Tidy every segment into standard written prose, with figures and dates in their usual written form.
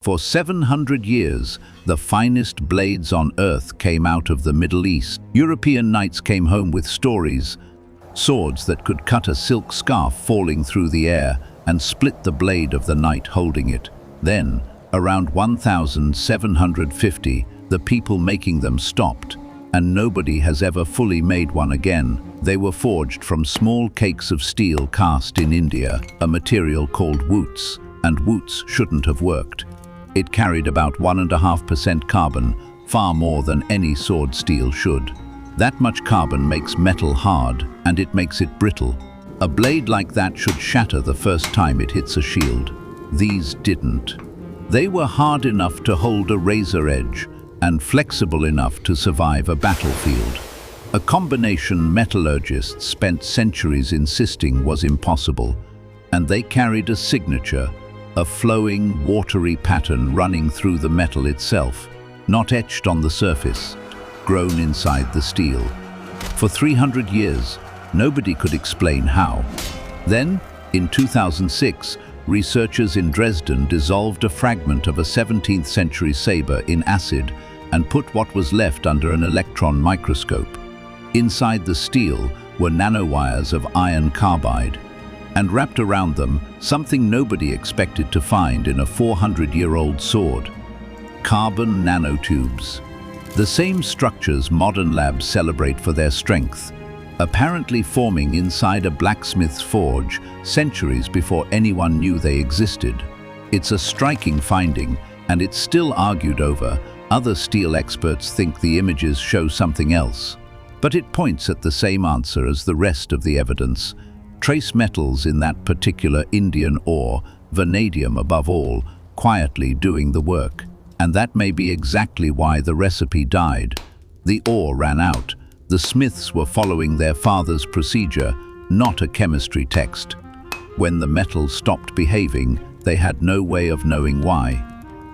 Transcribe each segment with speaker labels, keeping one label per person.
Speaker 1: For 700 years, the finest blades on earth came out of the Middle East. European knights came home with stories, swords that could cut a silk scarf falling through the air and split the blade of the knight holding it. Then, around 1750, the people making them stopped, and nobody has ever fully made one again. They were forged from small cakes of steel cast in India, a material called Wootz, and Wootz shouldn't have worked. It carried about 1.5% carbon, far more than any sword steel should. That much carbon makes metal hard, and it makes it brittle. A blade like that should shatter the first time it hits a shield. These didn't. They were hard enough to hold a razor edge, and flexible enough to survive a battlefield. A combination metallurgists spent centuries insisting was impossible, and they carried a signature, a flowing, watery pattern running through the metal itself, not etched on the surface, grown inside the steel. For 300 years, nobody could explain how. Then, in 2006, researchers in Dresden dissolved a fragment of a 17th century sabre in acid and put what was left under an electron microscope. Inside the steel were nanowires of iron carbide, and wrapped around them something nobody expected to find in a 400-year-old sword: carbon nanotubes. The same structures modern labs celebrate for their strength, apparently forming inside a blacksmith's forge centuries before anyone knew they existed. It's a striking finding, and it's still argued over. Other steel experts think the images show something else. But it points at the same answer as the rest of the evidence: trace metals in that particular Indian ore, vanadium above all, quietly doing the work. And that may be exactly why the recipe died. The ore ran out. The smiths were following their father's procedure, not a chemistry text. When the metal stopped behaving, they had no way of knowing why.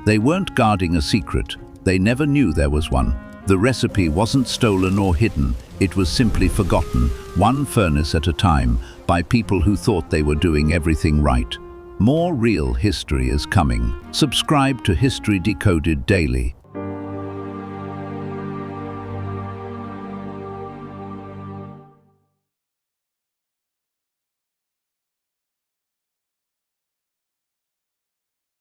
Speaker 1: They weren't guarding a secret. They never knew there was one. The recipe wasn't stolen or hidden. It was simply forgotten, one furnace at a time, by people who thought they were doing everything right. More real history is coming. Subscribe to History Decoded daily.